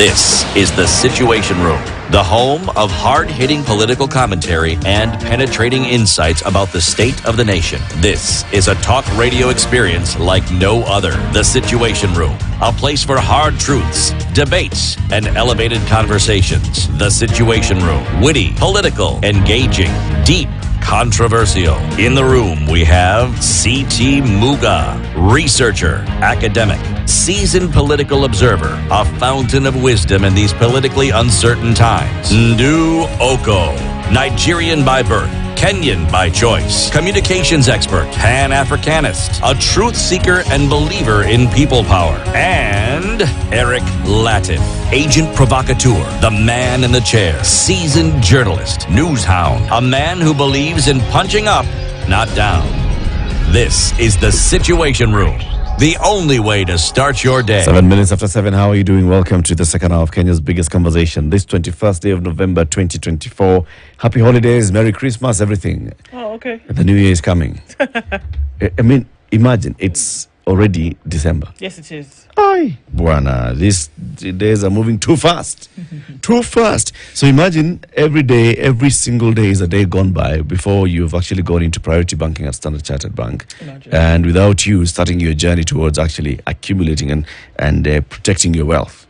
This is The Situation Room, the home of hard-hitting political commentary and penetrating insights about the state of the nation. This is a talk radio experience like no other. The Situation Room, a place for hard truths, debates, and elevated conversations. The Situation Room, witty, political, engaging, deep, controversial. In the room, we have C.T. Muga, researcher, academic, seasoned political observer, a fountain of wisdom in these politically uncertain times. Ndu Oko, Nigerian by birth, Kenyan by choice, communications expert, Pan-Africanist, a truth seeker and believer in people power, and Eric Latin, agent provocateur, the man in the chair, seasoned journalist, news hound, a man who believes in punching up, not down. This is The Situation Room, the only way to start your day. 7 minutes after 7, how are you doing? Welcome to the second hour of Kenya's biggest conversation. This 21st day of November 2024. Happy holidays, Merry Christmas, everything. Oh, okay. The new year is coming. I mean, imagine, it's already December. Yes, it is. Aye, Buana, these days are moving too fast. Too fast. So imagine every day, every single day is a day gone by before you've actually gone into priority banking at Standard Chartered Bank. Imagine. And without you starting your journey towards actually accumulating and protecting your wealth.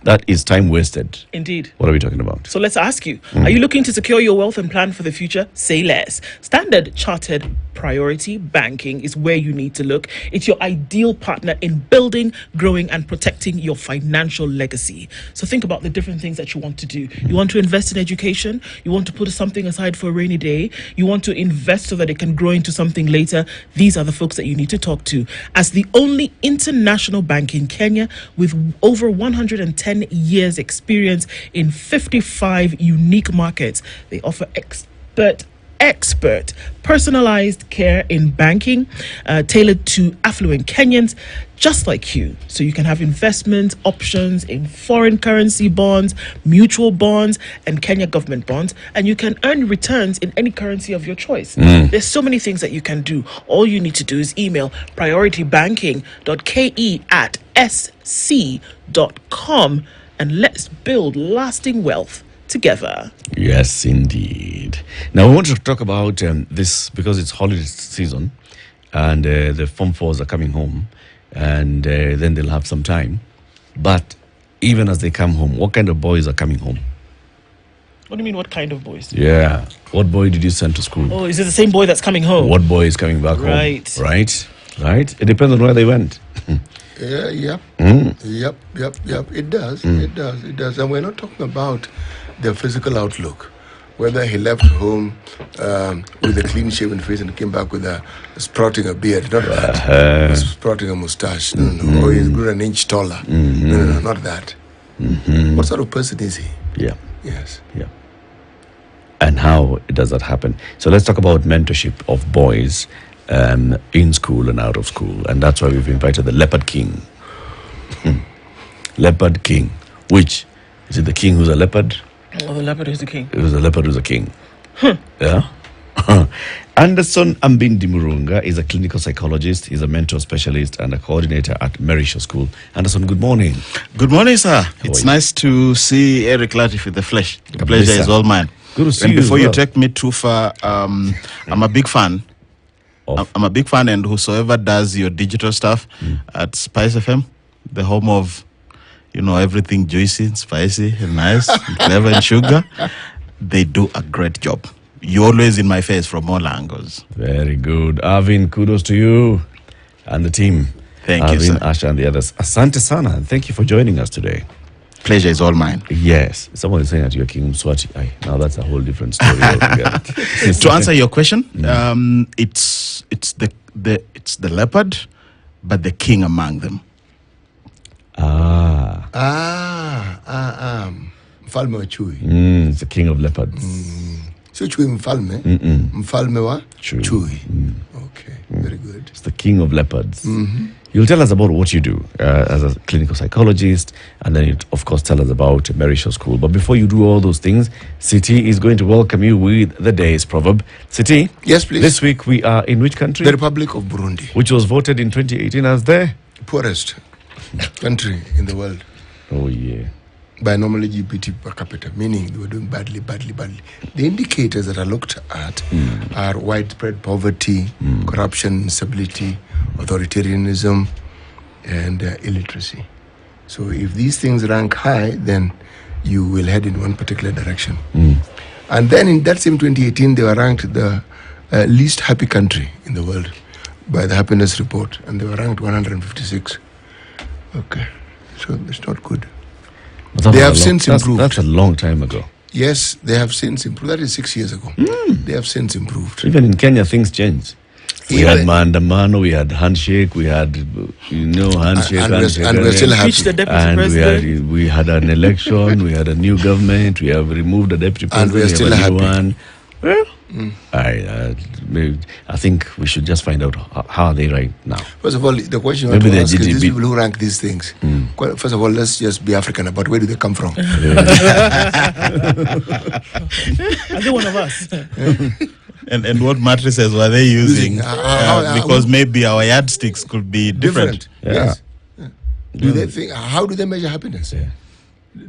That is time wasted. Indeed. What are we talking about? So let's ask you, are you looking to secure your wealth and plan for the future? Say less. Standard Chartered Priority Banking is where you need to look. It's your ideal partner in building, growing, and protecting your financial legacy. So think about the different things that you want to do. You want to invest in education. You want to put something aside for a rainy day. You want to invest so that it can grow into something later. These are the folks that you need to talk to. As the only international bank in Kenya with over 110 years experience in 55 unique markets, they offer expert personalized care in banking, tailored to affluent Kenyans just like you. So you can have investment options in foreign currency bonds, mutual bonds, and Kenya government bonds, and you can earn returns in any currency of your choice. There's so many things that you can do. All you need to do is email prioritybanking.ke@sc.com, and let's build lasting wealth together. Yes, indeed. Now, we want to talk about this because it's holiday season and the Form 4s are coming home, and then they'll have some time. But even as they come home, what kind of boys are coming home? What do you mean, what kind of boys? Yeah. What boy did you send to school? Oh, is it the same boy that's coming home? What boy is coming back home? Right. Right? It depends on where they went. Yep. It does. It does. And we're not talking about their physical outlook. Whether he left home with a clean-shaven face and came back with sprouting a beard, not that. Sprouting a mustache, no. Or he's grown an inch taller. No, not that. What sort of person is he? Yeah. Yes. Yeah. And how does that happen? So let's talk about mentorship of boys in school and out of school. And that's why we've invited the Leopard King. Leopard King. Which? Is it the king who's a leopard? Oh, the leopard who's the king. It was the leopard who's a king. Yeah? Anderson Ambindi Murunga is a clinical psychologist. He's a mentor specialist and a coordinator at Merishaw School. Anderson, good morning. Good morning, sir. It's you? nice to see Eric Latif with the flesh. The pleasure is all mine. Good to see and you. Before as well. you take me too far, I'm a big fan. I'm a big fan, and whosoever does your digital stuff at Spice FM, the home of, everything juicy, spicy, and nice, and clever, and sugar, they do a great job. You're always in my face from all angles. Very good. Arvin, kudos to you and the team. Thank Arvin, you, sir. Asha, and the others. Asante sana, and thank you for joining us today. Pleasure is all mine. Yes. Someone is saying that you're King Mswati. Now that's a whole different story altogether. To answer your question, it's the leopard, but the king among them. Mfalme wa chui. It's the king of leopards. So chui mfalme. Mfalme wa Chui. chui. Okay, very good. It's the king of leopards. You'll tell us about what you do as a clinical psychologist, and then you, of course, tell us about Merishaw School. But before you do all those things, Citi is going to welcome you with the day's proverb. Citi? Yes, please. This week we are in which country? The Republic of Burundi. Which was voted in 2018 as the Poorest country in the world. Oh, yeah. by nominal GPT per capita, meaning they were doing badly. The indicators that are looked at are widespread poverty, corruption, instability, authoritarianism, and illiteracy. So if these things rank high, then you will head in one particular direction. And then in that same 2018, they were ranked the least happy country in the world by the Happiness Report, and they were ranked 156. Okay, so it's not good. They have since improved. That's a long time ago. Yes, they have since improved. That is 6 years ago. They have since improved. Even in Kenya, things changed. We had maandamano, we had handshake, we had, handshake. And we're still happy. Reach the deputy And president. we had an election, we had a new government, we have removed the deputy president. And we're still we have a new happy. one. Well, I think we should just find out how are they right now. First of all, the question you Maybe want to the ask is these GDP people who rank these things. First of all, let's just be African about where do they come from. Are they one of us? And what matrices were they using? Because maybe our yardsticks could be different. Yes. Do they think? How do they measure happiness?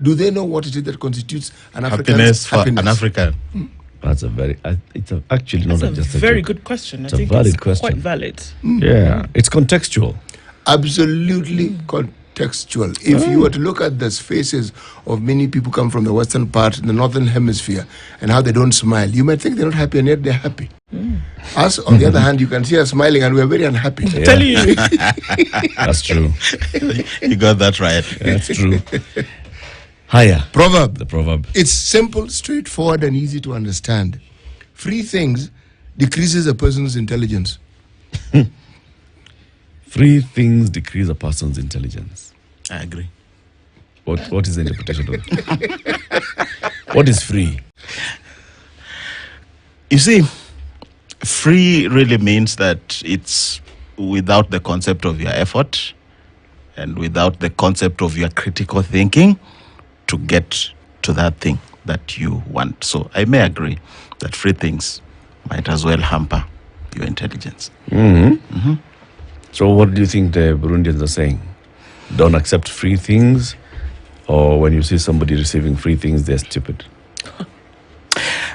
Do they know what it is that constitutes an African's Happiness for an African. That's actually not That's just a very good question. I It's a think valid it's question. quite valid. Yeah, it's contextual. Absolutely contextual. If you were to look at the faces of many people come from the western part, the northern hemisphere, and how they don't smile, you might think they're not happy, and yet they're happy. Us, on the other hand, you can see us smiling, and we're very unhappy. Yeah. Telling you. That's true. You got that right. That's true. Higher. Proverb. The proverb. It's simple, straightforward, and easy to understand. Free things decreases a person's intelligence. Free things decrease a person's intelligence. I agree. What is the interpretation of it? What is free? You see, free really means that it's without the concept of your effort and without the concept of your critical thinking to get to that thing that you want. So I may agree that free things might as well hamper your intelligence. So what do you think the Burundians are saying? Don't accept free things? Or when you see somebody receiving free things, they're stupid?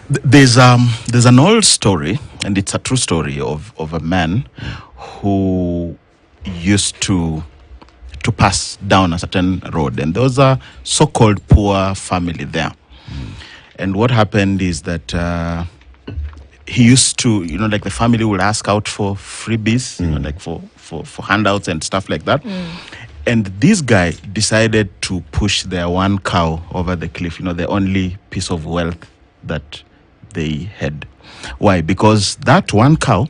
There's an old story, and it's a true story of a man who used to pass down a certain road, and there was a so-called poor family there. And what happened is that he used to, like the family would ask out for freebies, like for handouts and stuff like that. And this guy decided to push their one cow over the cliff, the only piece of wealth that they had. Why? Because that one cow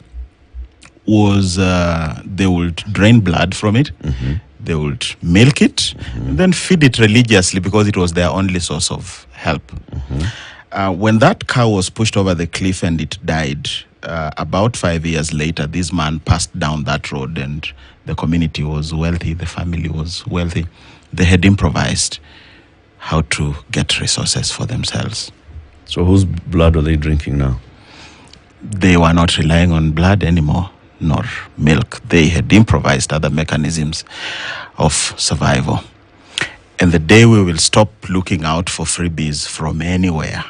was, they would drain blood from it. They would milk it and then feed it religiously because it was their only source of help. When that cow was pushed over the cliff and it died, about 5 years later, this man passed down that road and the community was wealthy, the family was wealthy. They had improvised how to get resources for themselves. So whose blood are they drinking now? They were not relying on blood anymore, nor milk. They had improvised other mechanisms of survival. And the day we will stop looking out for freebies from anywhere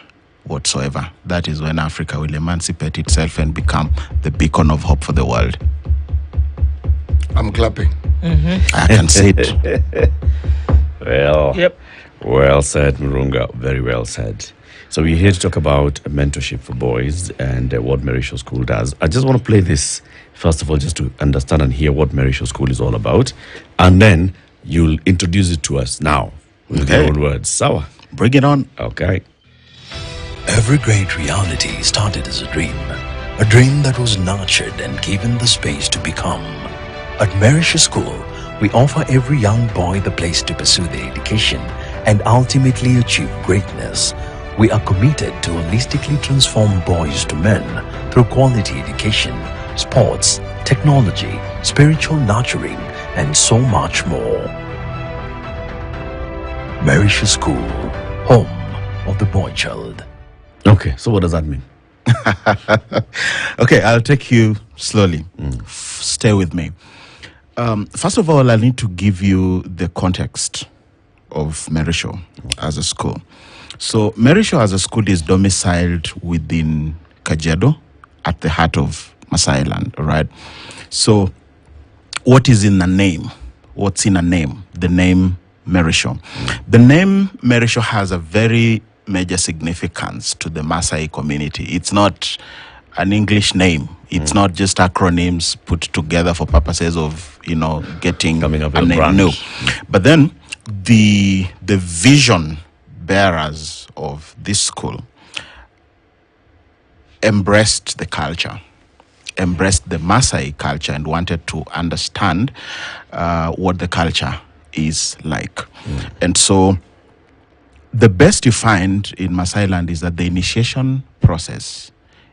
whatsoever, that is when Africa will emancipate itself and become the beacon of hope for the world. I'm clapping. I can say it. Well, Yep. well said, Murunga. Very well said. So we're here to talk about mentorship for boys and what Merishaw School does. I just want to play this, first of all, just to understand and hear what Merishaw School is all about. And then you'll introduce it to us now with your own words. Sawa? Bring it on. Okay. Every great reality started as a dream that was nurtured and given the space to become. At Merishaw School, we offer every young boy the place to pursue their education and ultimately achieve greatness. We are committed to holistically transform boys to men through quality education, sports, technology, spiritual nurturing, and so much more. Merishaw School, home of the boy child. Okay, so what does that mean? Okay, I'll take you slowly. Stay with me. First of all, I need to give you the context of Merishaw as a school. So Merishaw as a school is domiciled within Kajiado at the heart of Masai land, right? So what is in the name? What's in a name? The name Merishaw. The name Merishaw has a very major significance to the Maasai community. It's not an English name. It's not just acronyms put together for purposes of, getting Coming up a with a name. brand. No. But then the vision bearers of this school embraced the culture, embraced the Maasai culture, and wanted to understand what the culture is like. And so the best you find in Maasai land is that the initiation process,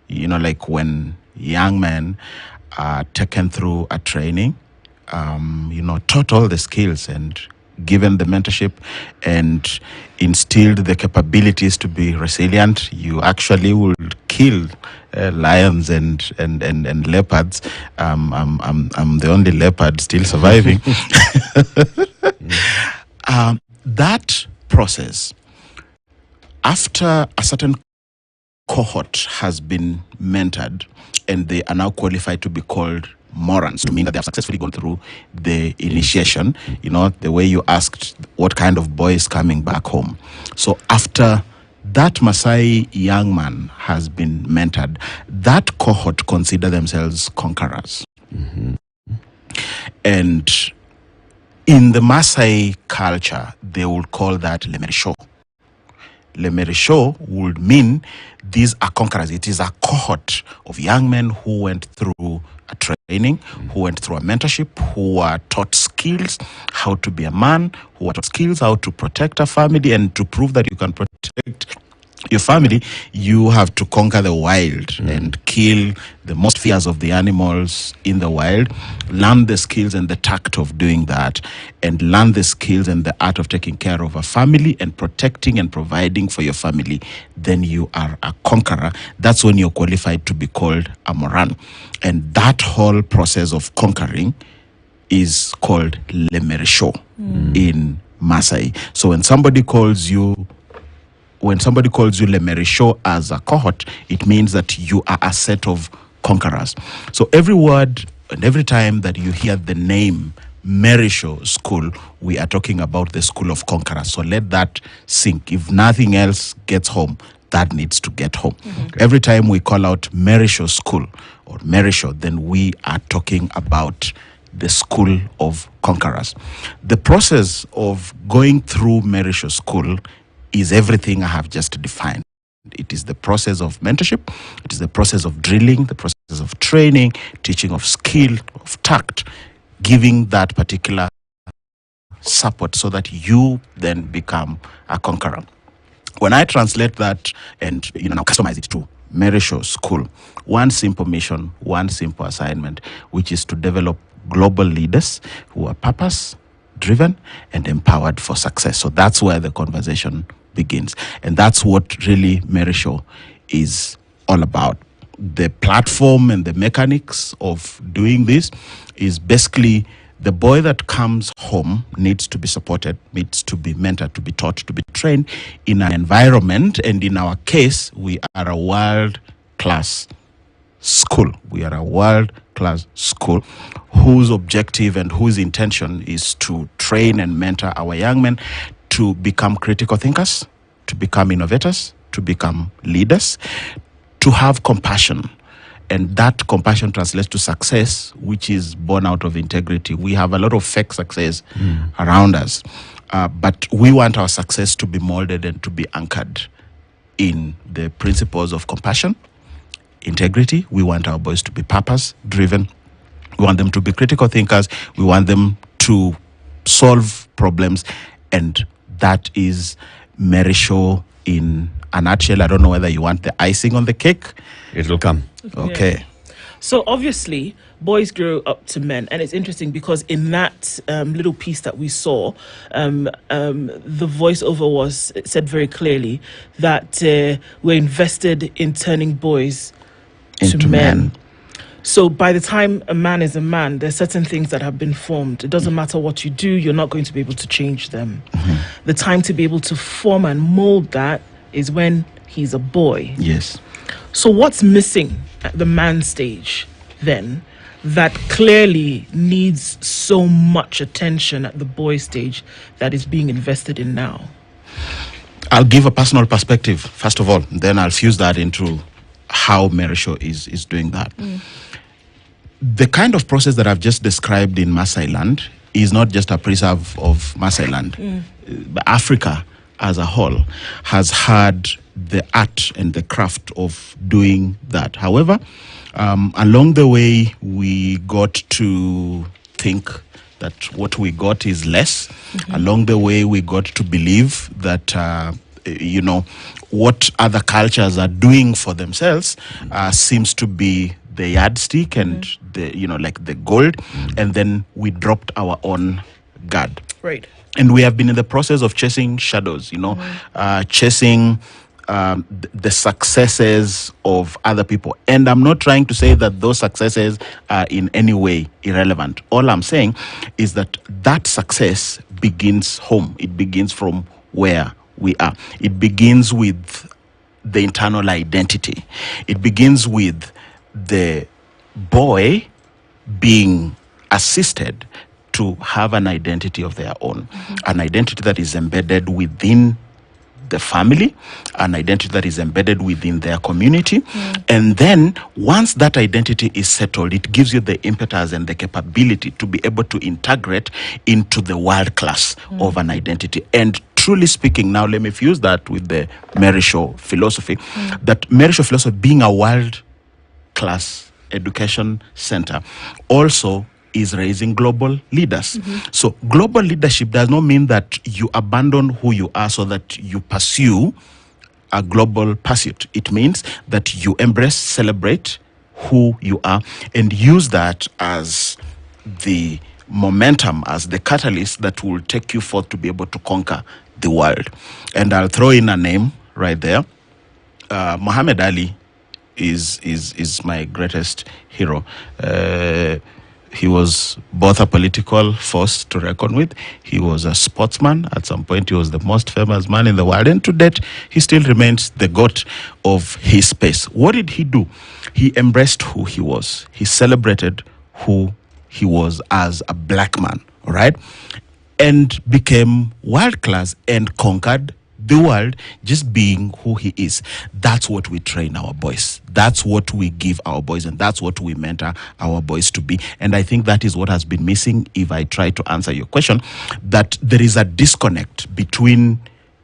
like when young men are taken through a training, taught all the skills and given the mentorship and instilled the capabilities to be resilient, you actually will kill lions and leopards. I'm the only leopard still surviving. That process, after a certain cohort has been mentored and they are now qualified to be called Morans, to mean that they have successfully gone through the initiation, the way you asked what kind of boy is coming back home. So after that Maasai young man has been mentored, that cohort consider themselves conquerors. And in the Maasai culture, they would call that Merishaw. Merishaw would mean these are conquerors. It is a cohort of young men who went through a training, who went through a mentorship, who are taught skills how to be a man, who are taught skills how to protect a family, and to prove that you can protect your family, you have to conquer the wild and kill the most fierce of the animals in the wild, learn the skills and the tact of doing that, and learn the skills and the art of taking care of a family and protecting and providing for your family. Then you are a conqueror. That's when you're qualified to be called a Moran. And that whole process of conquering is called Merishaw in Maasai. So when somebody calls you Merishaw as a cohort, it means that you are a set of conquerors. So every word and every time that you hear the name Merishaw School, we are talking about the school of conquerors. So let that sink. If nothing else gets home, that needs to get home. Every time we call out Merishaw School or Merishaw, then we are talking about the school of conquerors. The process of going through Merishaw School is everything I have just defined. It is the process of mentorship, it is the process of drilling, the process of training, teaching of skill, of tact, giving that particular support so that you then become a conqueror. When I translate that and now customize it to Merishaw School, one simple mission, one simple assignment, which is to develop global leaders who are purpose-driven and empowered for success. So that's where the conversation begins. And that's what really Merishaw is all about. The platform and the mechanics of doing this is basically the boy that comes home needs to be supported, needs to be mentored, to be taught, to be trained in an environment. And in our case, we are a world-class school. We are a world-class school whose objective and whose intention is to train and mentor our young men to become critical thinkers, to become innovators, to become leaders, to have compassion. And that compassion translates to success, which is born out of integrity. We have a lot of fake success around us, but we want our success to be molded and to be anchored in the principles of compassion, integrity. We want our boys to be purpose-driven. We want them to be critical thinkers. We want them to solve problems. And that is Merishaw in a nutshell. I don't know whether you want the icing on the cake. It will come. Okay. Yeah. So obviously, boys grow up to men, and it's interesting because in that little piece that we saw, the voiceover said very clearly that we're invested in turning boys Into to men. men. So by the time a man is a man, there's certain things that have been formed. It doesn't matter what you do, you're not going to be able to change them. The time to be able to form and mold that is when he's a boy. Yes. So what's missing at the man stage then that clearly needs so much attention at the boy stage that is being invested in now? I'll give a personal perspective, first of all, then I'll fuse that into how Merishaw is doing that. The kind of process that I've just described in Maasai land is not just a preserve of Maasai land. Africa as a whole has had the art and the craft of doing that. However, along the way, we got to think that what we got is less. Along the way, we got to believe that, what other cultures are doing for themselves seems to be the yardstick and the gold. And then we dropped our own guard. Right. And we have been in the process of chasing shadows, chasing the successes of other people. And I'm not trying to say that those successes are in any way irrelevant. All I'm saying is that that success begins home. It begins from where we are. It begins with the internal identity. It begins with the boy being assisted to have an identity of their own, an identity that is embedded within the family, an identity that is embedded within their community. And then once that identity is settled, it gives you the impetus and the capability to be able to integrate into the world class of an identity. And truly speaking, now let me fuse that with the Merishaw philosophy, that Merishaw philosophy being a world class education center also is raising global leaders. So global leadership does not mean that you abandon who you are so that you pursue a global pursuit. It means that you embrace, celebrate who you are, and use that as the momentum, as the catalyst that will take you forth to be able to conquer the world. And I'll throw in a name right there. Muhammad Ali is my greatest hero. He was both a political force to reckon with. He was a sportsman. At some point, he was the most famous man in the world. And to date, he still remains the GOAT of his space. What did he do? He embraced who he was. He celebrated who he was as a black man, all right? And became world-class and conquered the world just being who he is. That's what we train our boys. That's what we give our boys, and that's what we mentor our boys to be. And I think that is what has been missing, if I try to answer your question, that there is a disconnect between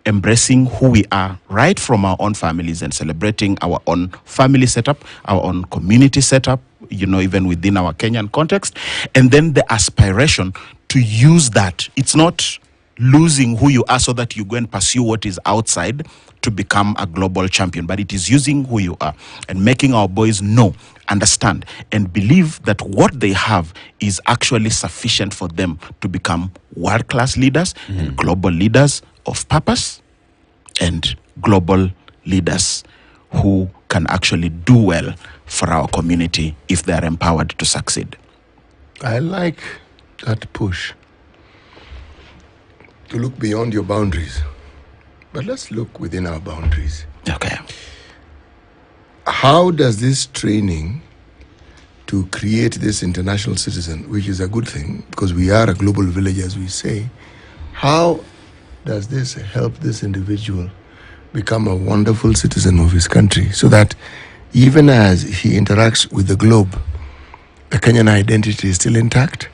embracing who we are right from our own families and celebrating our own family setup, our own community setup, even within our Kenyan context, and then the aspiration to use that. It's not losing who you are so that you go and pursue what is outside to become a global champion, but it is using who you are and making our boys know, understand, and believe that what they have is actually sufficient for them to become world-class leaders and global leaders of purpose and global leaders who can actually do well for our community if they are empowered to succeed. I like that push to look beyond your boundaries. But let's look within our boundaries. Okay. How does this training to create this international citizen, which is a good thing, because we are a global village, as we say, how does this help this individual become a wonderful citizen of his country, so that even as he interacts with the globe, the Kenyan identity is still intact,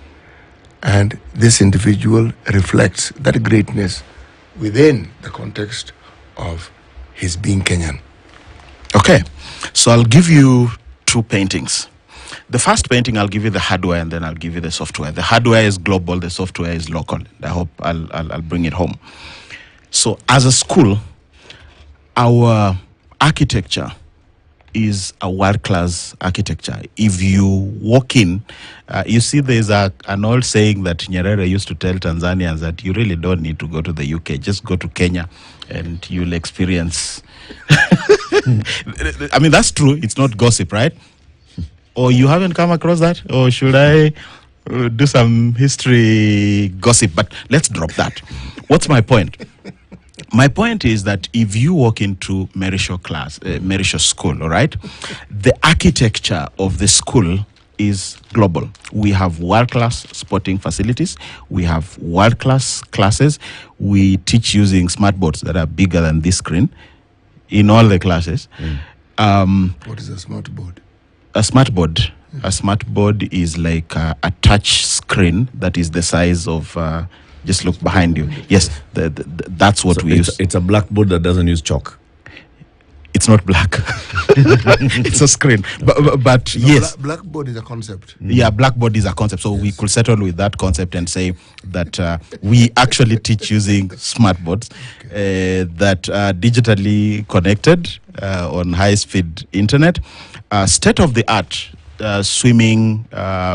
and this individual reflects that greatness within the context of his being Kenyan? Okay, so I'll give you two paintings. The first painting, I'll give you the hardware, and then I'll give you the software. The hardware is global, the software is local. I hope I'll bring it home. So as a school, our architecture is a world-class architecture. If you walk in, you see there's an old saying that Nyerere used to tell Tanzanians that you really don't need to go to the UK. Just go to Kenya and you'll experience. I mean, that's true. It's not gossip, right? Or you haven't come across that? Or should I do some history gossip? But let's drop that. What's my point? My point is that if you walk into Merishaw School, all right, the architecture of the school is global. We have world-class sporting facilities. We have world-class classes. We teach using smart boards that are bigger than this screen in all the classes. What is a smart board? A smart board. A smart board is like a touch screen that is the size of. Just look behind you. Yes, that's what we use. It's a blackboard that doesn't use chalk. It's not black. It's a screen. But No, yes. Blackboard is a concept. Yeah, blackboard is a concept. So we could settle with that concept and say that we actually teach using smart boards that are digitally connected on high-speed internet. State-of-the-art swimming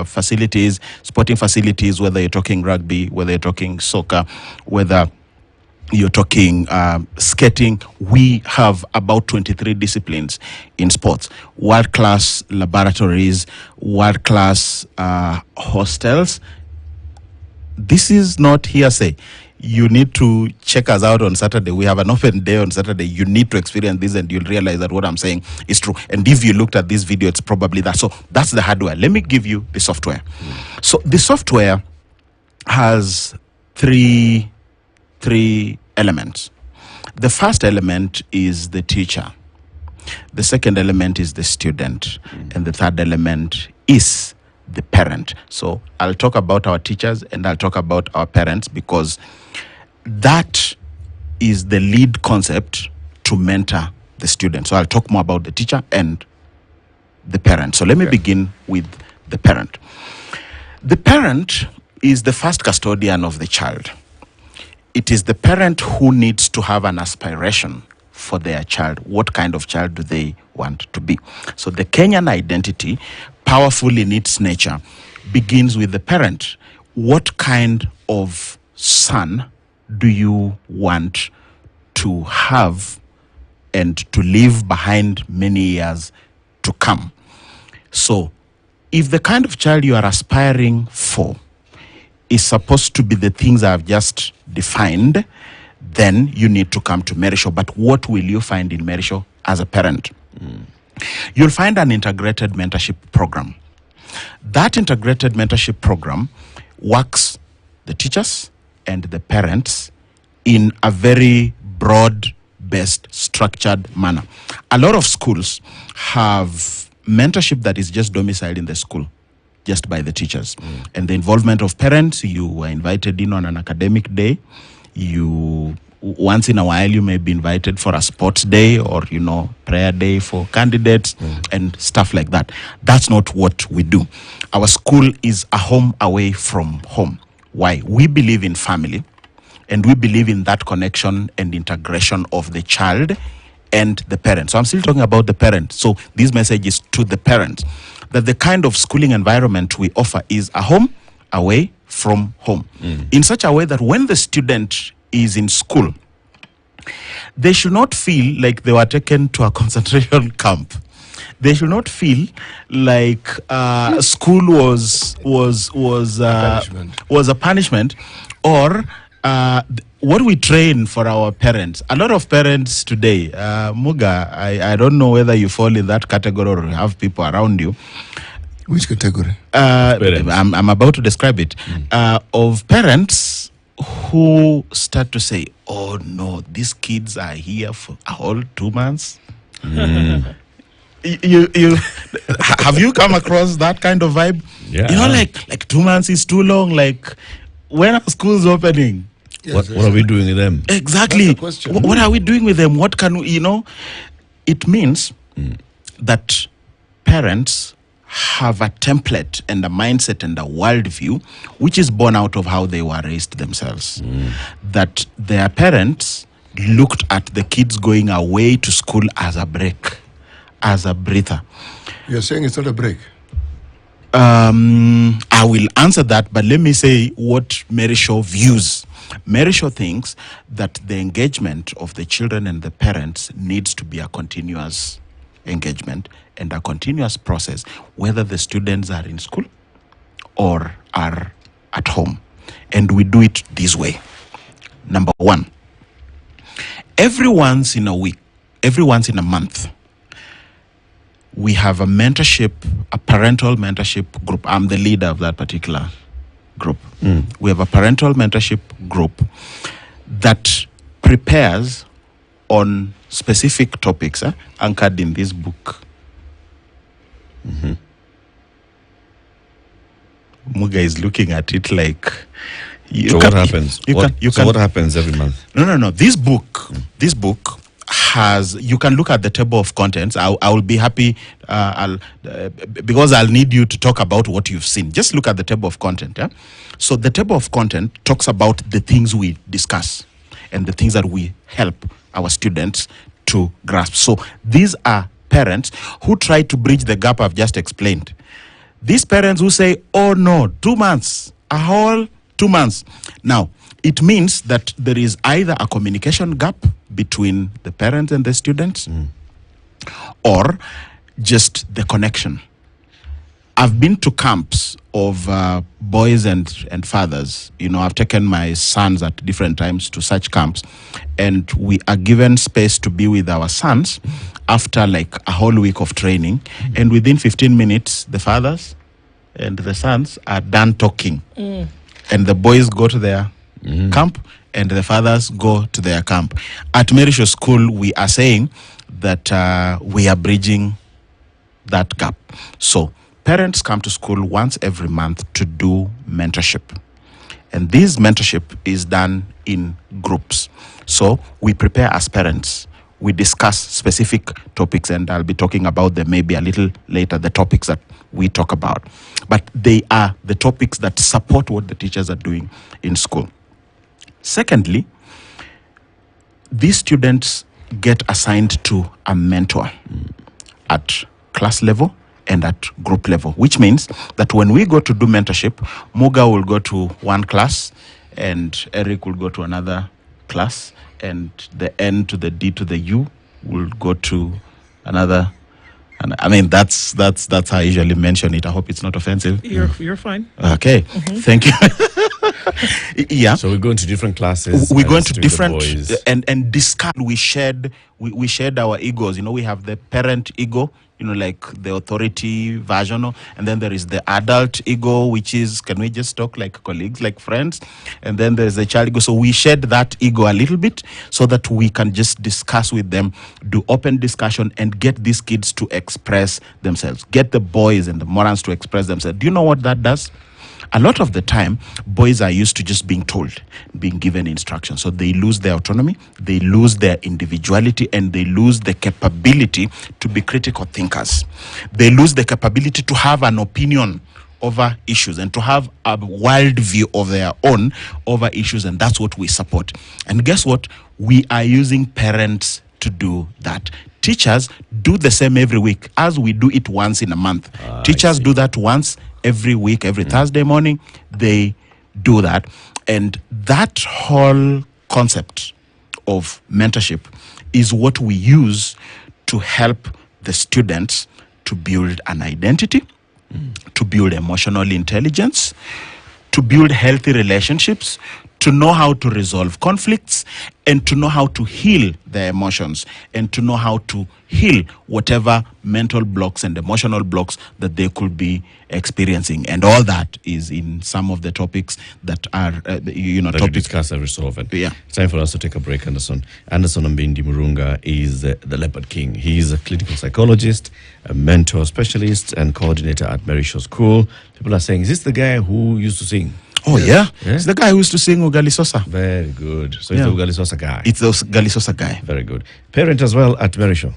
facilities, sporting facilities, whether you're talking rugby, whether you're talking soccer, whether you're talking skating. We have about 23 disciplines in sports. World-class laboratories, world-class hostels. This is not hearsay. You need to check us out on Saturday. We have an open day on Saturday. You need to experience this and you'll realize that what I'm saying is true. And if you looked at this video, it's probably that. So that's the hardware. Let me give you the software. So the software has three elements. The first element is the teacher. The second element is the student. And the third element is the parent. So I'll talk about our teachers and I'll talk about our parents because that is the lead concept to mentor the student. So I'll talk more about the teacher and the parent. So let me begin with the parent. The parent is the first custodian of the child. It is the parent who needs to have an aspiration for their child. What kind of child do they want to be? So the Kenyan identity, powerful in its nature, begins with the parent. What kind of son do you want to have and to leave behind many years to come? So if the kind of child you are aspiring for is supposed to be the things I've just defined, then you need to come to Merishaw. But what will you find in Merishaw as a parent? You'll find an integrated mentorship program. That integrated mentorship program works the teachers and the parents in a very broad-based, structured manner. A lot of schools have mentorship that is just domiciled in the school, just by the teachers. And the involvement of parents, you were invited in on an academic day. You, once in a while, you may be invited for a sports day or, prayer day for candidates and stuff like that. That's not what we do. Our school is a home away from home. Why? We believe in family and we believe in that connection and integration of the child and the parent. So I'm still talking about the parent. So this message is to the parents that the kind of schooling environment we offer is a home away from home in such a way that when the student is in school, they should not feel like they were taken to a concentration camp. They should not feel like school was a punishment or what we train for our parents. A lot of parents today, Muga, I don't know whether you fall in that category or have people around you. Which category? I'm about to describe it. Of parents who start to say, oh no, these kids are here for a whole 2 months. You have you come across that kind of vibe? Yeah. Like 2 months is too long. Like, when are schools opening? Yes, what are we doing with them? Exactly. What are we doing with them? What can we, It means that parents have a template and a mindset and a worldview which is born out of how they were raised themselves. That their parents looked at the kids going away to school as a break, as a breather. You're saying it's not a break? I will answer that, but let me say what Merishaw views. Merishaw thinks that the engagement of the children and the parents needs to be a continuous engagement and a continuous process, whether the students are in school or are at home. And we do it this way. Number one, every once in a week, every once in a month, we have a mentorship, a parental mentorship group. I'm the leader of that particular group. We have a parental mentorship group that prepares on specific topics anchored in this book. Muga is looking at it like... what happens? What happens every month? No. This book has... You can look at the table of contents. I will be happy because I'll need you to talk about what you've seen. Just look at the table of content. Yeah? So the table of content talks about the things we discuss and the things that we help our students to grasp. So these are parents who try to bridge the gap I've just explained. These parents who say, oh no, 2 months, a whole 2 months. Now, it means that there is either a communication gap between the parents and the students or just the connection. I've been to camps of boys and fathers. You know, I've taken my sons at different times to such camps, and we are given space to be with our sons after like a whole week of training. And within 15 minutes, the fathers and the sons are done talking. And the boys go to their camp and the fathers go to their camp. At Merishaw School, we are saying that we are bridging that gap. So parents come to school once every month to do mentorship. And this mentorship is done in groups. So we prepare as parents. We discuss specific topics, and I'll be talking about them maybe a little later, the topics that we talk about. But they are the topics that support what the teachers are doing in school. Secondly, these students get assigned to a mentor at class level and at group level, which means that when we go to do mentorship, Muga will go to one class and Eric will go to another class, and the N to the D to the U will go to another. And I mean, that's how I usually mention it. I hope it's not offensive. You're fine. Okay, thank you. Yeah. So we go into different classes. We go into with the different boys. and discuss. We shared our egos. You know, we have the parent ego, you know, like the authority version, and then there is the adult ego, which is, can we just talk like colleagues, like friends? And then there's the child ego. So we shared that ego a little bit so that we can just discuss with them, do open discussion, and get these kids to express themselves. Get the boys and the Morans to express themselves. Do you know what that does? A lot of the time, boys are used to just being told, being given instructions. So they lose their autonomy, they lose their individuality, and they lose the capability to be critical thinkers. They lose the capability to have an opinion over issues and to have a wild view of their own over issues, and that's what we support. And guess what? We are using parents to do that. Teachers do the same every week as we do it once in a month. Teachers do that once every week, every Thursday morning, they do that. And that whole concept of mentorship is what we use to help the students to build an identity, to build emotional intelligence, to build healthy relationships, to know how to resolve conflicts, and to know how to heal their emotions, and to know how to heal whatever mental blocks and emotional blocks that they could be experiencing. And all that is in some of the topics that are, that we discuss every so often. Yeah. It's time for us to take a break, Anderson. Anderson Mbindi Murunga is the Leopard King. He is a clinical psychologist, a mentor specialist, and coordinator at Merishaw School. People are saying, is this the guy who used to sing? Oh, yeah. It's the guy who used to sing Ugali Sosa. Very good. So it's the Ugali Sosa guy. It's the Ugali Sosa guy. Very good. Parent as well at Merishaw.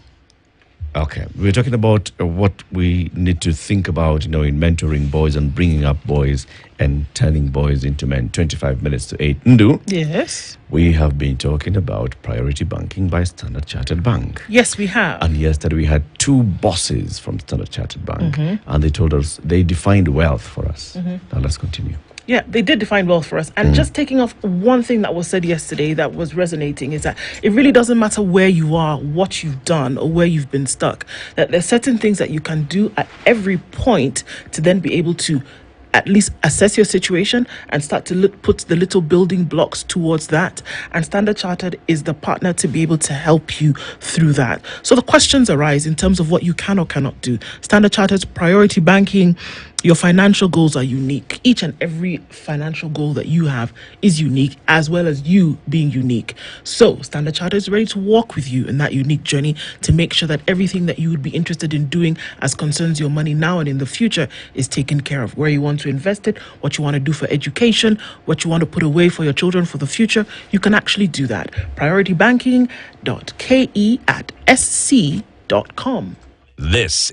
Okay. We're talking about what we need to think about, in mentoring boys and bringing up boys and turning boys into men. 25 minutes to 8. Ndu? Yes. We have been talking about priority banking by Standard Chartered Bank. Yes, we have. And yesterday we had two bosses from Standard Chartered Bank, and they told us, they defined wealth for us. Now let's continue. Yeah, they did define wealth for us. And just taking off one thing that was said yesterday that was resonating is that it really doesn't matter where you are, what you've done, or where you've been stuck. That there's certain things that you can do at every point to then be able to at least assess your situation and start to put the little building blocks towards that. And Standard Chartered is the partner to be able to help you through that. So the questions arise in terms of what you can or cannot do. Standard Chartered's priority banking, your financial goals are unique. Each and every financial goal that you have is unique, as well as you being unique. So Standard Chartered is ready to walk with you in that unique journey to make sure that everything that you would be interested in doing as concerns your money now and in the future is taken care of. Where you want to invest it, what you want to do for education, what you want to put away for your children for the future, you can actually do that. Prioritybanking.ke@sc.com. This